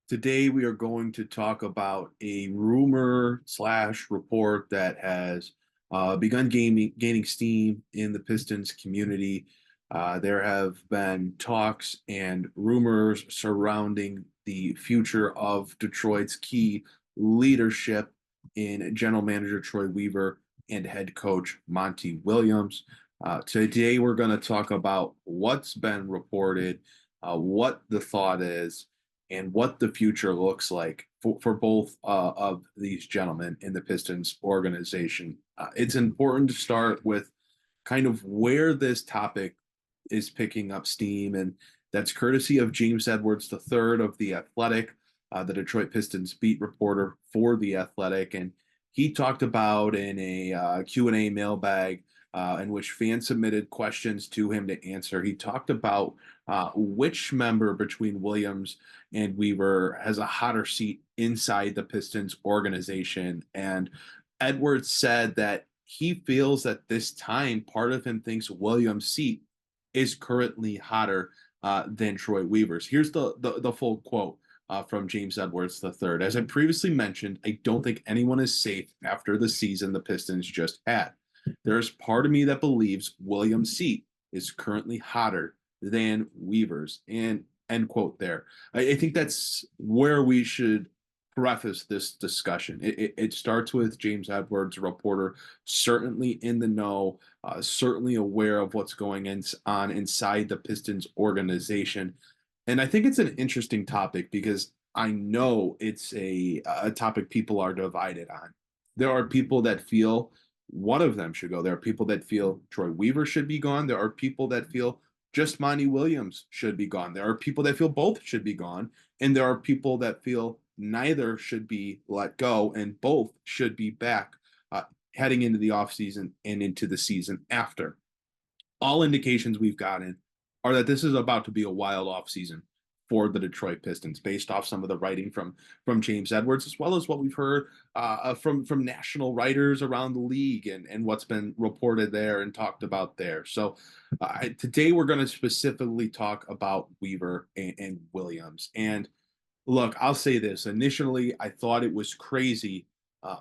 Today, we are going to talk about a rumor slash report that has begun gaining steam in the Pistons community. There have been talks and rumors surrounding the future of Detroit's key leadership in general manager Troy Weaver and head coach Monty Williams. Today, we're going to talk about what's been reported, what the thought is, and what the future looks like for both of these gentlemen in the Pistons organization. It's important to start with kind of where this topic is picking up steam, and that's courtesy of James Edwards III of The Athletic, the Detroit Pistons beat reporter for The Athletic. And he talked about in a Q&A mailbag in which fans submitted questions to him to answer. He talked about which member between Williams and Weaver has a hotter seat inside the Pistons organization. And Edwards said that he feels that this time, part of him thinks Williams' seat is currently hotter than Troy Weaver's. Here's the full quote from James Edwards III. As I previously mentioned, I don't think anyone is safe after the season the Pistons just had. There's part of me that believes Williams' seat is currently hotter than Weaver's. And end quote there. I think that's where we should preface this discussion. It starts with James Edwards, a reporter, certainly in the know, certainly aware of what's on inside the Pistons organization. And I think it's an interesting topic because I know it's a topic people are divided on. There are people that feel one of them should go. There are people that feel Troy Weaver should be gone. There are people that feel just Monty Williams should be gone. There are people that feel both should be gone. And there are people that feel neither should be let go and both should be back heading into the offseason and into the season after. All indications we've gotten are that this is about to be a wild offseason for the Detroit Pistons, based off some of the writing from James Edwards, as well as what we've heard from national writers around the league and what's been reported there and talked about there. So today we're going to specifically talk about Weaver and Williams. And look, I'll say this. Initially, I thought it was crazy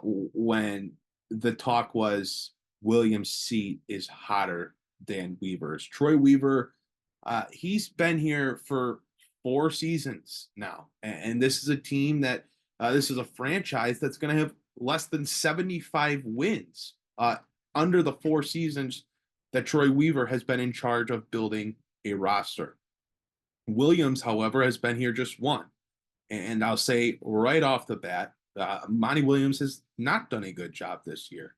when the talk was Williams' seat is hotter than Weaver's. Troy Weaver, he's been here for 4 seasons now. And this is a team that this is a franchise that's going to have less than 75 wins under the 4 seasons that Troy Weaver has been in charge of building a roster. Williams, however, has been here just one. And I'll say right off the bat, Monty Williams has not done a good job this year.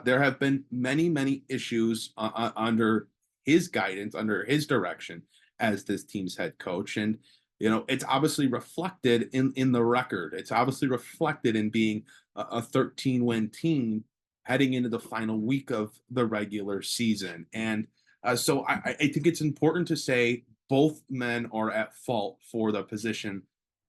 There have been many, many issues under his guidance, under his direction as this team's head coach. And, it's obviously reflected in the record. It's obviously reflected in being a 13-win team heading into the final week of the regular season. And so I think it's important to say both men are at fault for the position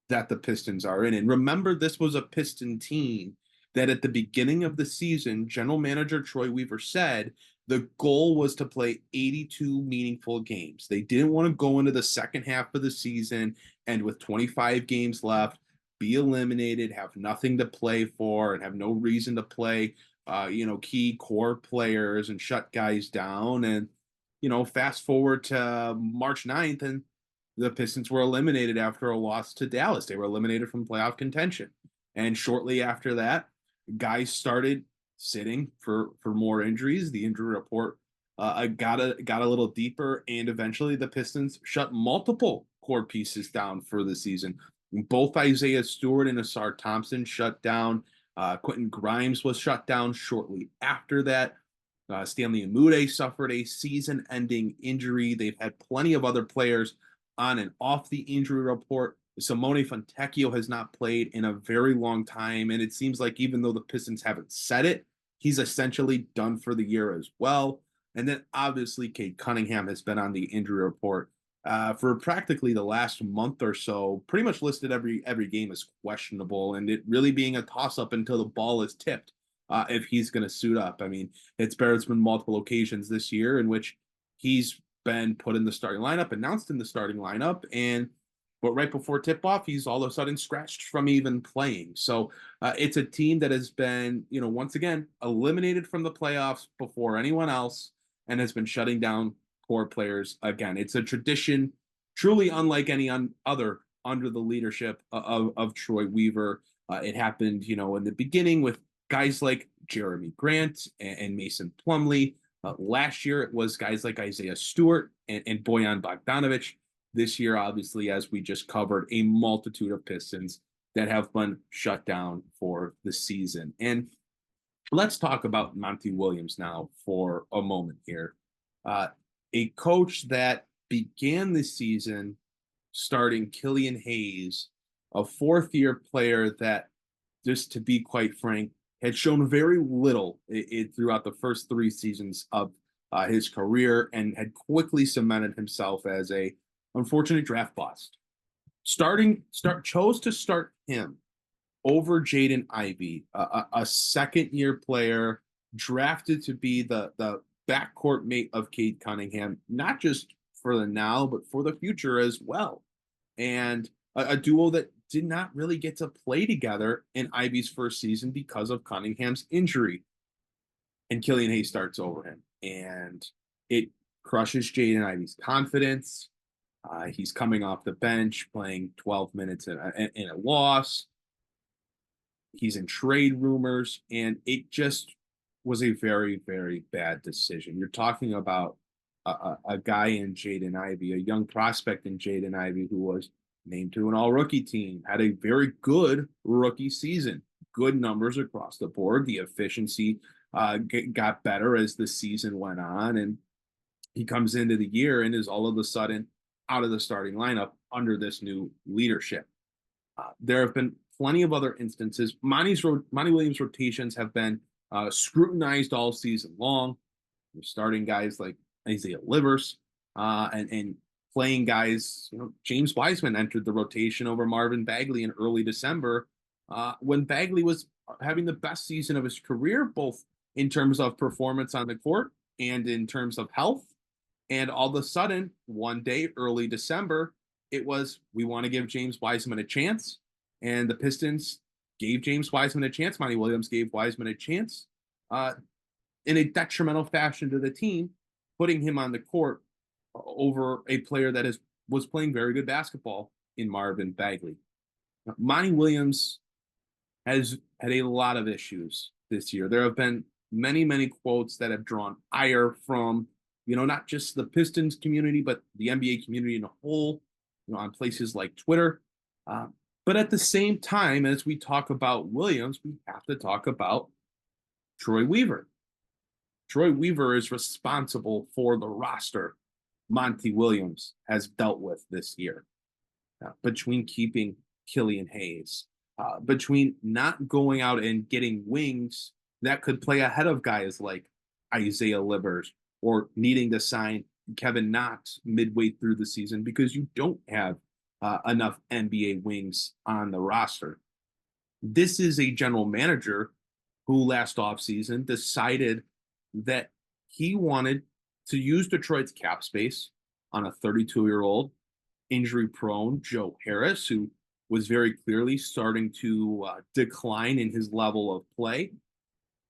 that the Pistons are in. And remember, this was a Piston team that at the beginning of the season, general manager Troy Weaver said the goal was to play 82 meaningful games. They didn't want to go into the second half of the season and with 25 games left, be eliminated, have nothing to play for, and have no reason to play, key core players and shut guys down. And, fast forward to March 9th, and the Pistons were eliminated after a loss to Dallas. They were eliminated from playoff contention. And shortly after that, guys started sitting for more injuries. The injury report got a little deeper, and eventually the Pistons shut multiple core pieces down for the season. Both Isaiah Stewart and Asar Thompson shut down. Quentin Grimes was shut down shortly after that. Stanley Umude suffered a season-ending injury. They've had plenty of other players on and off the injury report. Simone Fontecchio has not played in a very long time, and it seems like even though the Pistons haven't said it, he's essentially done for the year as well. And then obviously Cade Cunningham has been on the injury report for practically the last month or so, pretty much listed every game as questionable, and it really being a toss-up until the ball is tipped if he's going to suit up. I mean, it's been multiple occasions this year in which he's been put in the starting lineup, announced in the starting lineup, and But right before tip-off, he's all of a sudden scratched from even playing. So it's a team that has been, once again, eliminated from the playoffs before anyone else and has been shutting down core players again. It's a tradition truly unlike any other under the leadership of Troy Weaver. It happened, in the beginning with guys like Jeremy Grant and Mason Plumlee. Last year, it was guys like Isaiah Stewart and Bojan Bogdanovic. This year, obviously, as we just covered, a multitude of Pistons that have been shut down for the season. And let's talk about Monty Williams now for a moment here. A coach that began the season starting Killian Hayes, a fourth-year player that, just to be quite frank, had shown very little throughout the first three seasons of his career and had quickly cemented himself as a unfortunate draft bust. Chose to start him over Jaden Ivey, a second-year player drafted to be the backcourt mate of Cade Cunningham, not just for the now, but for the future as well. And a duo that did not really get to play together in Ivey's first season because of Cunningham's injury. And Killian Hayes starts over him. And it crushes Jaden Ivey's confidence. He's coming off the bench, playing 12 minutes in a loss. He's in trade rumors, and it just was a very, very bad decision. You're talking about a guy in Jaden Ivey, a young prospect in Jaden Ivey who was named to an all-rookie team, had a very good rookie season, good numbers across the board. The efficiency got better as the season went on, and he comes into the year and is all of a sudden out of the starting lineup under this new leadership. There have been plenty of other instances. Monty Williams' rotations have been scrutinized all season long. You're starting guys like Isaiah Livers and playing guys. James Wiseman entered the rotation over Marvin Bagley in early December when Bagley was having the best season of his career, both in terms of performance on the court and in terms of health. And all of a sudden, one day, early December, it was, we want to give James Wiseman a chance. And the Pistons gave James Wiseman a chance. Monty Williams gave Wiseman a chance in a detrimental fashion to the team, putting him on the court over a player that was playing very good basketball in Marvin Bagley. Monty Williams has had a lot of issues this year. There have been many, many quotes that have drawn ire from not just the Pistons community, but the NBA community in a whole, on places like Twitter. But at the same time, as we talk about Williams, we have to talk about Troy Weaver. Troy Weaver is responsible for the roster Monty Williams has dealt with this year. Between keeping Killian Hayes, between not going out and getting wings that could play ahead of guys like Isaiah Livers, or needing to sign Kevin Knox midway through the season because you don't have enough NBA wings on the roster. This is a general manager who last offseason decided that he wanted to use Detroit's cap space on a 32-year-old injury-prone Joe Harris, who was very clearly starting to decline in his level of play,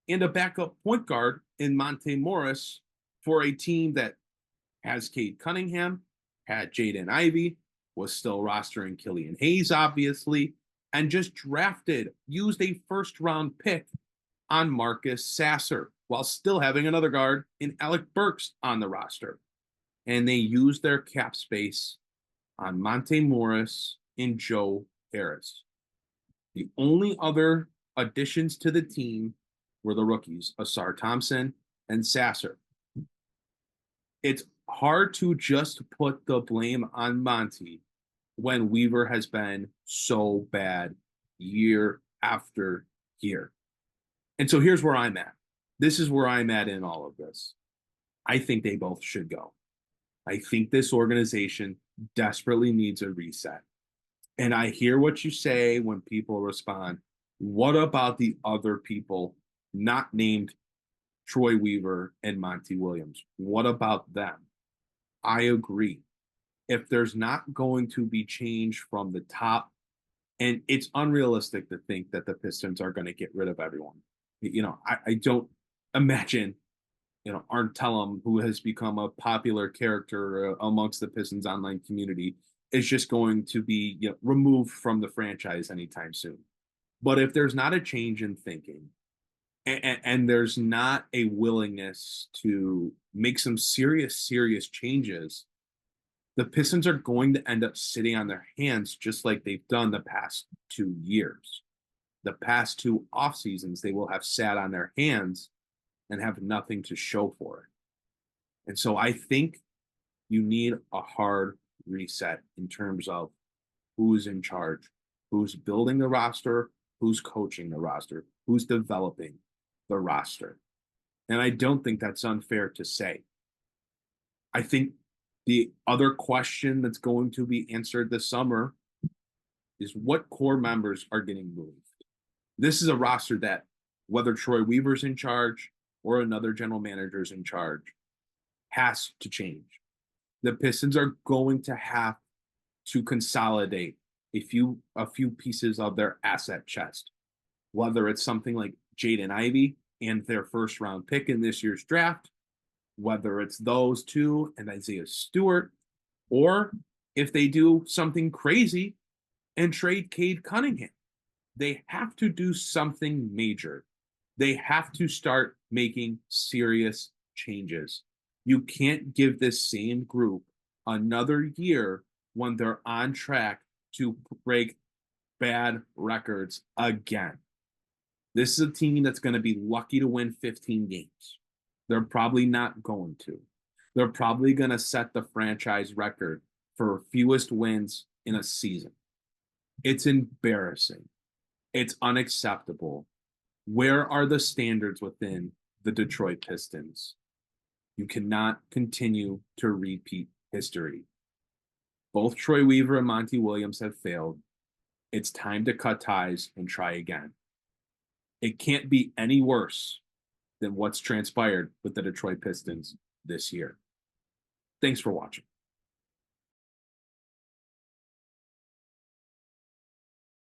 and a backup point guard in Monte Morris for a team that has Cade Cunningham, had Jaden Ivey, was still rostering Killian Hayes, obviously, and just used a first-round pick on Marcus Sasser while still having another guard in Alec Burks on the roster. And they used their cap space on Monte Morris and Joe Harris. The only other additions to the team were the rookies, Asar Thompson and Sasser. It's hard to just put the blame on Monty when Weaver has been so bad year after year. And so here's where I'm at. This is where I'm at in all of this. I think they both should go. I think this organization desperately needs a reset. And I hear what you say when people respond, what about the other people not named Troy Weaver and Monty Williams? What about them? I agree. if there's not going to be change from the top, and it's unrealistic to think that the Pistons are going to get rid of everyone. I don't imagine, Arntellum, who has become a popular character amongst the Pistons online community, is just going to be removed from the franchise anytime soon. But if there's not a change in thinking, and there's not a willingness to make some serious changes, the Pistons are going to end up sitting on their hands just like they've done the past 2 years. The past two off seasons, they will have sat on their hands and have nothing to show for it. And so I think you need a hard reset in terms of who's in charge, who's building the roster, who's coaching the roster, who's developing the roster. And I don't think that's unfair to say. I think the other question that's going to be answered this summer is what core members are getting moved. This is a roster that, whether Troy Weaver's in charge or another general manager's in charge, has to change. The Pistons are going to have to consolidate a few pieces of their asset chest, whether it's something like Jaden Ivey and their first round pick in this year's draft, whether it's those two and Isaiah Stewart, or if they do something crazy and trade Cade Cunningham. They have to do something major. They have to start making serious changes. You can't give this same group another year when they're on track to break bad records again. This is a team that's going to be lucky to win 15 games. They're probably not going to. They're probably going to set the franchise record for fewest wins in a season. It's embarrassing. It's unacceptable. Where are the standards within the Detroit Pistons? You cannot continue to repeat history. Both Troy Weaver and Monty Williams have failed. It's time to cut ties and try again. It can't be any worse than what's transpired with the Detroit Pistons this year. Thanks for watching.